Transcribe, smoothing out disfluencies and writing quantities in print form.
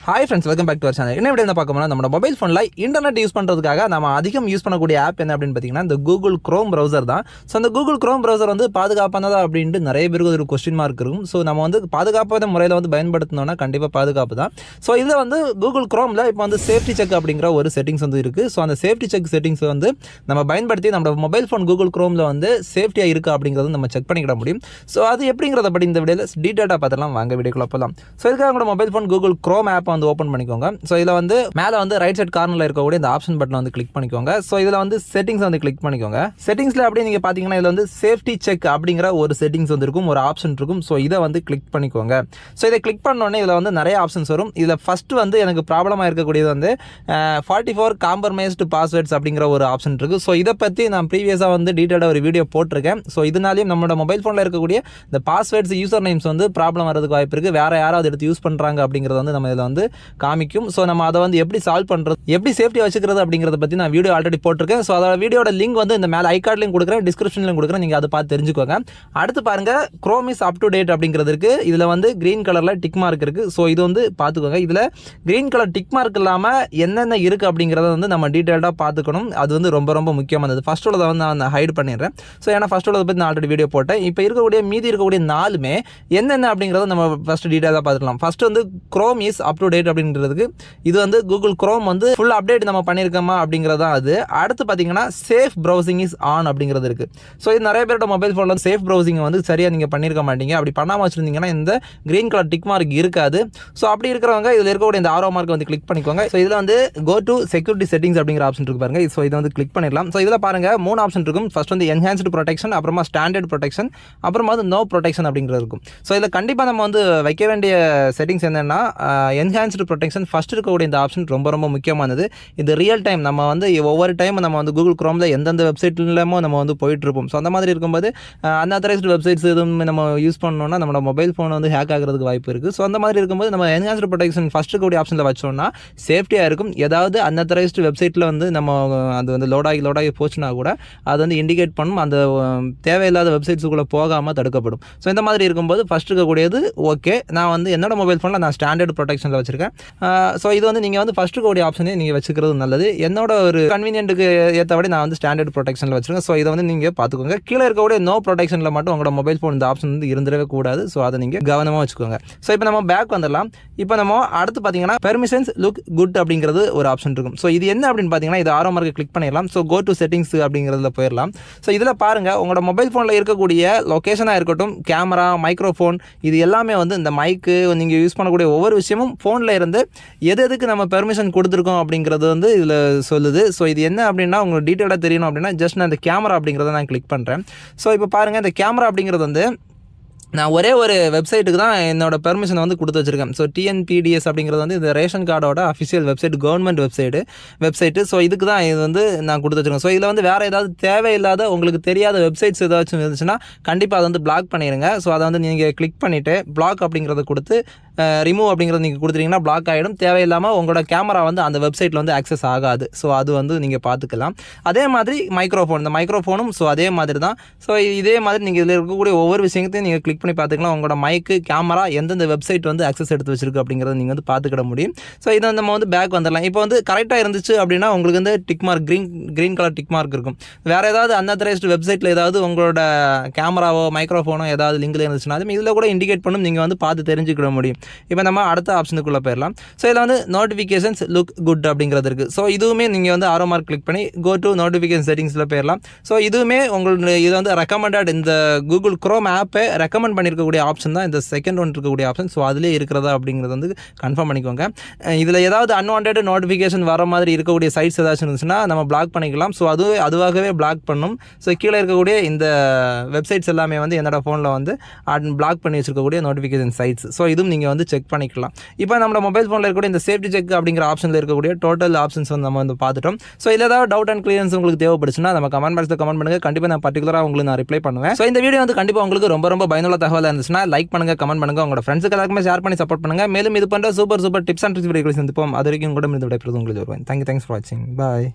Hi friends, welcome back to our channel. என்ன எப்படி என்ன பார்க்க போனால் நம்ம மொபைல் ஃபோனில் இன்டர்நெட் யூஸ் பண்ணுறதுக்காக நம்ம அதிகம் யூஸ் பண்ணக்கூடிய ஆப் என்ன அப்படின்னு பார்த்தீங்கன்னா இந்த கூகுள் க்ரோம் ப்ரௌசர் தான். ஸோ அந்த கூகுள் க்ரோம் ப்ரௌசர் வந்து பாதுகாப்பானதா அப்படின்ட்டு நிறைய பேருக்கு ஒரு கொஸ்டின் மார்க் இருக்கும். ஸோ நம்ம வந்து பாதுகாப்பான முறையில் வந்து பயன்படுத்தினோன்னா கண்டிப்பாக பாதுகாப்பு தான். ஸோ இதில் வந்து கூகுள் க்ரோமில் இப்போ வந்து சேஃப்டி செக் அப்படிங்கிற ஒரு செட்டிங்ஸ் வந்து இருக்குது. ஸோ அந்த சேஃப்டி செக் செட்டிங்ஸ் வந்து நம்ம பயன்படுத்தி நம்ம மொபைல் ஃபோன் கூகுள் க்ரோமில் வந்து சேஃப்டியாக இருக்குது அப்படிங்கிறது நம்ம செக் பண்ணிக்கிட முடியும். ஸோ அது எப்படிங்கிறத படி இந்த வீடியோவில் டீட்டெயிலாக பார்த்துலாம். வாங்க வீடியோக்குள்ள போகலாம். ஸோ இதுக்காக உங்களோட mobile phone Google Chrome app வந்து ஓப்பன் பண்ணிக்கோங்க. ஸோ இதில் வந்து மேலே வந்து ரைட் சைட் கார்னரில் இருக்கக்கூடிய இந்த ஆப்ஷன் பட்டன் வந்து கிளிக் பண்ணிக்கோங்க. ஸோ இதில் வந்து செட்டிங்ஸ் வந்து கிளிக் பண்ணிக்கோங்க. செட்டிங்ஸில் அப்படி நீங்கள் பார்த்தீங்கன்னா இதில் வந்து சேஃப்டி செக் அப்படிங்கிற ஒரு செட்டிங்ஸ் வந்து இருக்கும், ஒரு ஆப்ஷன் இருக்கும். ஸோ இதை வந்து கிளிக் பண்ணிக்கோங்க. ஸோ இதை கிளிக் பண்ணோடனே இதில் வந்து நிறைய ஆப்ஷன்ஸ் வரும். இதில் ஃபஸ்ட்டு வந்து எனக்கு ப்ராப்ளமாக இருக்கக்கூடியது வந்து 44 காம்ப்ரமைஸ்டு பாஸ்வேர்ட்ஸ் அப்படிங்கிற ஒரு ஆப்ஷன் இருக்குது. ஸோ இதை பற்றி நான் ப்ரீவியஸாக வந்து டீட்டெயிலாக ஒரு வீடியோ போட்டிருக்கேன். ஸோ இதனாலையும் நம்மளோட மொபைல் ஃபோனில் இருக்கக்கூடிய இந்த பாஸ்வேர்ட்ஸ் யூசர் நேம்ஸ் வந்து ப்ராப்ளம் வரதுக்கு வாய்ப்பு இருக்குது. வேறு யாராவது எடுத்து யூஸ் பண்ணுறாங்க அப்படிங்கிறத வந்து நம்ம இதில் வந்து காமிக்கும். ஸோ நம்ம அதை வந்து எப்படி சால்வ் பண்ணுறது, எப்படி சேஃப்டியாக வச்சுக்கிறது அப்படிங்கிறத பற்றி நான் வீடியோ ஆல்ரெடி போட்டிருக்கேன். ஸோ அதோட வீடியோட லிங்க் வந்து இந்த மேலே ஐகார்ட்லையும் கொடுக்குறேன், டிஸ்கிரிப்ஷன்லையும் கொடுக்குறேன். நீங்கள் அதை பார்த்து தெரிஞ்சுக்கோங்க. அடுத்து பாருங்கள், Chrome is up to date அப்படிங்கிறது இருக்குது. இதில் வந்து க்ரீன் கலரில் டிக் மார்க் இருக்குது. ஸோ இது வந்து பார்த்துக்கோங்க. இதில் க்ரீன் கலர் டிக் மார்க் இல்லாமல் என்னென்ன இருக்குது அப்படிங்கிறத வந்து நம்ம டீட்டெயில்டாக பார்த்துக்கணும். அது வந்து ரொம்ப ரொம்ப முக்கியமானது. ஃபஸ்ட் உள்ளதை வந்து நான் ஹைட் பண்ணிடுறேன். ஸோ ஏன்னா ஃபஸ்ட் உள்ளதை பற்றி நான் ஆல்ரெடி வீடியோ போட்டேன். இப்போ இருக்கக்கூடிய மீதி இருக்கக்கூடிய 4மே என்னென்ன அப்படிங்கிறத நம்ம ஃபஸ்ட்டு டீட்டெயிலாக பார்த்துக்கலாம். ஃபஸ்ட்டு வந்து Chrome is up to date அப்படின்றதுக்கு இது வந்து கூகுள் க்ரோம் வந்து ஃபுல் அப்டேட் நம்ம பண்ணியிருக்கோமா அப்படிங்கிறதா அது. அடுத்து பார்த்தீங்கன்னா சேஃப் ப்ரௌசிங் இஸ் ஆன் அப்படிங்கிறது இருக்குது. ஸோ இது நிறைய பேரோட மொபைல் ஃபோனில் சேஃப் ப்ரௌசிங்கை வந்து சரியாக நீங்கள் பண்ணியிருக்க மாட்டீங்க. அப்படி பண்ணாமல் வச்சுருந்தீங்கன்னா இந்த க்ரீன் கலர் டிக் மார்க் இருக்காது. ஸோ அப்படி இருக்கிறவங்க இதில் இருக்கக்கூடிய இந்த ஆரோ மார்க் வந்து கிளிக் பண்ணிக்கோங்க. ஸோ இதில் வந்து கோ டு செக்யூரிட்டி செட்டிங்ஸ் அப்படிங்கிற ஆப்ஷன் இருக்கு பாருங்க. ஸோ இதை வந்து கிளிக் பண்ணிடலாம். ஸோ இதில் பாருங்கள் 3 ஆப்ஷன் இருக்கும். ஃபர்ஸ்ட் வந்து என்ஹான்ஸ்டு ப்ரொடெக்ஷன், அப்புறமா ஸ்டாண்டர்ட் ப்ரொடெக்ஷன், அப்புறமா வந்து நோ ப்ரொடெக்ஷன் அப்படிங்கிறது இருக்கும். ஸோ இதில் கண்டிப்பாக நம்ம வந்து வைக்க வேண்டிய செட்டிங்ஸ் என்னென்னா என்ஹான்ஸ்டு ப்ரொடெக்ஷன் ஃபஸ்ட் இருக்கக்கூடிய இந்த ஆப்ஷன் ரொம்ப ரொம்ப முக்கியமானது. இது ரியல் டைம் நம்ம வந்து ஒவ்வொரு டைம் நம்ம வந்து கூகுள் க்ரோமில் எந்தெந்த வெப்சைட்லமோ நம்ம வந்து போயிட்டுருப்போம். ஸோ அந்த மாதிரி இருக்கும்போது அன்ஆத்தரைஸ்டு வெப்சைட்ஸ் எதுவும் நம்ம யூஸ் பண்ணோம்னா நம்மளோட மொபைல் ஃபோன் வந்து ஹேக் ஆகிறதுக்கு வாய்ப்பு இருக்குது. ஸோ அந்த மாதிரி இருக்கும்போது நம்ம என்ஹான்ஸ்டு ப்ரொடெக்ஷன் ஃபஸ்ட்டு கூடிய ஆப்ஷனில் வச்சோம்னா சேஃப்டியாக இருக்கும். ஏதாவது அன்ஆத்தரைஸ்டு வெப்சைட்டில் வந்து நம்ம அது வந்து லோடாகி போச்சுன்னா கூட அது வந்து இண்டிகேட் பண்ணும். அந்த தேவையில்லாத வெப்சைட்ஸுக்குள்ளே போகாமல் தடுக்கப்படும். ஸோ இந்த மாதிரி இருக்கும்போது ஃபஸ்ட் இருக்கக்கூடியது ஓகே. நான் வந்து என்னோட மொபைல் ஃபோனில் நான் ஸ்டாண்டர்ட் ப்ரொடெக்ஷனில் வச்சுருக்கேன். ஸோ இது வந்து நீங்கள் வந்து ஃபஸ்ட்டு கூடிய ஆப்ஷனே நீங்கள் வச்சுக்கிறது நல்லது. என்னோட ஒரு கன்வீனியன்ட்டுக்கு ஏற்றபடி நான் வந்து ஸ்டாண்டர்ட் ப்ரொடெக்ஷனில் வச்சுருக்கேன். ஸோ இதை வந்து நீங்கள் பார்த்துக்கோங்க. கீழே இருக்கக்கூடிய நோ ப்ரொடெக்ஷனில் மட்டும் உங்களோட மொபைல் ஃபோன் இந்த ஆப்ஷன் வந்து இருந்துடவே கூடாது. ஸோ அதை நீங்கள் கவனமாக வச்சுக்கோங்க. ஸோ இப்போ நம்ம பேக் வந்துடலாம். இப்போ நம்ம அடுத்து பார்த்தீங்கன்னா பெர்மிஷன்ஸ் லுக் குட் அப்படிங்கிறது ஒரு ஆப்ஷன் இருக்கும். ஸோ இது என்ன அப்படின்னு பார்த்தீங்கன்னா இது ஆரோ மார்க்கு கிளிக் பண்ணிடலாம். ஸோ கோ டு செட்டிங்ஸ் அப்படிங்கிறதுல போயிடலாம். ஸோ இதில் பாருங்கள், உங்களோட மொபைல் ஃபோனில் இருக்கக்கூடிய லொக்கேஷனாக இருக்கட்டும், கேமரா, மைக்ரோஃபோன், இது எல்லாமே வந்து இந்த மைக்கு நீங்கள் யூஸ் பண்ணக்கூடிய ஒவ்வொரு விஷயமும் ஃபோனில் இருந்து எதுக்கு நம்ம பெர்மிஷன் கொடுத்துருக்கோம் அப்படிங்கிறது வந்து இதில் சொல்லுது. ஸோ இது என்ன அப்படின்னா உங்களுக்கு டீட்டெயிலாக தெரியணும் அப்படின்னா ஜஸ்ட் நான் இந்த கேமரா அப்படிங்கிறத நான் கிளிக் பண்ணுறேன். ஸோ இப்போ பாருங்கள், இந்த கேமரா அப்படிங்கிறது வந்து நான் ஒரே ஒரு வெப்சைட்டுக்கு தான் என்னோட பெர்மிஷனை வந்து கொடுத்து வச்சுருக்கேன். ஸோ டிஎன்பிடிஎஸ் அப்படிங்கிறது வந்து இந்த ரேஷன் கார்டோட official website, government website. So இதுக்கு தான் இது வந்து நான் கொடுத்து வச்சுருக்கேன். ஸோ இதில் வந்து வேறு ஏதாவது தேவையில்லாத உங்களுக்கு தெரியாத வெப்சைட்ஸ் ஏதாச்சும் இருந்துச்சுன்னா கண்டிப்பாக அதை வந்து பிளாக் பண்ணிடுங்க. ஸோ அதை வந்து நீங்கள் கிளிக் பண்ணிவிட்டு பிளாக் அப்படிங்கிறத கொடுத்து ரிமூவ் அப்படிங்கிறது நீங்கள் கொடுத்துட்டிங்கன்னா பிளாக் ஆகிடும். தேவையில்லாமல் உங்களோட கேமரா வந்து அந்த வெப்சைட்டில் வந்து ஆக்சஸ் ஆகாது. ஸோ அது வந்து நீங்கள் பார்த்துக்கலாம். அதே மாதிரி மைக்ரோஃபோன், இந்த மைக்ரோஃபோனும் ஸோ அதே மாதிரி தான். ஸோ இதே மாதிரி நீங்கள் இதில் இருக்கக்கூடிய ஒவ்வொரு விஷயத்தையும் நீங்கள் கிளிக் பண்ணி பார்த்துக்கலாம். உங்களோட மைக்கு, கேமரா எந்தெந்த வெப்சைட் வந்து ஆக்சஸ் எடுத்து வச்சிருக்கு அப்படிங்கிறத நீங்கள் வந்து பார்த்துக்கிட முடியும். ஸோ இதை நம்ம வந்து பேக் வந்துடலாம். இப்போ வந்து கரெக்டாக இருந்துச்சு அப்படின்னா உங்களுக்கு வந்து tick mark, green colour tick mark இருக்கும். வேறு ஏதாவது அன்ஆத்தரைஸ்டு வெப்சைட்டில் ஏதாவது உங்களோட கேமராவோ மைக்ரோஃபோனோ ஏதாவது லிங்கில் இருந்துச்சுன்னா அதுவும் இதில் கூட இண்டிகேட் பண்ணும். நீங்கள் வந்து பார்த்து தெரிஞ்சுக்கிட முடியும். இப்போ நம்ம அடுத்த ஆப்ஷனுக்குள்ளே போயிடலாம். ஸோ இதில் வந்து நோட்டிஃபிகேஷன்ஸ் லுக் குட் அப்படிங்கிறது இருக்குது. ஸோ இதுவுமே நீங்கள் வந்து ஆரோ மார்க் கிளிக் பண்ணி கோ டு நோட்டிஃபிகேஷன் செட்டிங்ஸில் போயிடலாம். ஸோ இதுவுமே உங்களுக்கு இது வந்து ரெக்கமெண்டட், இந்த கூகுள் க்ரோம் ஆப்பை ரெக்கமெண்ட் பண்ணியிருக்கக்கூடிய ஆப்ஷன் தான் இந்த செகண்ட் ஒன் இருக்கக்கூடிய ஆப்ஷன். ஸோ அதிலே இருக்கிறதா அப்படிங்கிறது வந்து கன்ஃபார்ம் பண்ணிக்கோங்க. இதில் ஏதாவது அன்வான்ட் நோட்டிஃபிகேஷன் வர மாதிரி இருக்கக்கூடிய சைட்ஸ் ஏதாச்சும் இருந்துச்சுன்னா நம்ம பிளாக் பண்ணிக்கலாம். ஸோ அதுவாகவே பிளாக் பண்ணும். ஸோ கீழே இருக்கக்கூடிய இந்த வெப்சைட்ஸ் எல்லாமே வந்து என்னோட ஃபோனில் வந்து பிளாக் பண்ணி வச்சிருக்கக்கூடிய நோட்டிஃபிகேஷன் சைட்ஸ். ஸோ இதுவும் நீங்கள் வந்து செக் பண்ணிக்கலாம். இப்போ நம்ம மொபைல் ஃபோனில் இருக்கக்கூடிய இந்த சேஃப்டி செக் அப்படிங்கிற ஆப்ஷனில் இருக்கக்கூடிய டோட்டல் ஆப்ஷன்ஸ் வந்து நம்ம வந்து பார்த்துட்டோம். ஸோ இதில் ஏதாவது டவுட் அண்ட் கிளியரன்ஸ் உங்களுக்கு தேவைப்படுச்சுன்னா நம்ம கமெண்ட் பாக்ஸில் கமெண்ட் பண்ணுங்கள். கண்டிப்பாக நான் பர்டிகுலராக உங்களுக்கு நான் ரிப்ளை பண்ணுவேன். ஸோ இந்த வீடியோ வந்து கண்டிப்பாக உங்களுக்கு ரொம்ப ரொம்ப பயனுள்ள தகவலாக இருந்துச்சுன்னா லைக் பண்ணுங்கள், கமெண்ட் பண்ணுங்கள், உங்களோட ஃப்ரெண்ட்ஸுக்கு எல்லாருக்குமே ஷேர் பண்ணி சப்போர்ட் பண்ணுங்கள். மேலும் இது பண்ணுற சூப்பர் டிப்ஸ் அண்ட் ட்ரிக்ஸ் வீடியோக்களை சந்திப்போம். அது வரைக்கும் கூட இந்த விடைபெறுவது உங்களுக்கு வருவேன். தேங்க்ஸ் ஃபார் வாட்சிங். பாய்.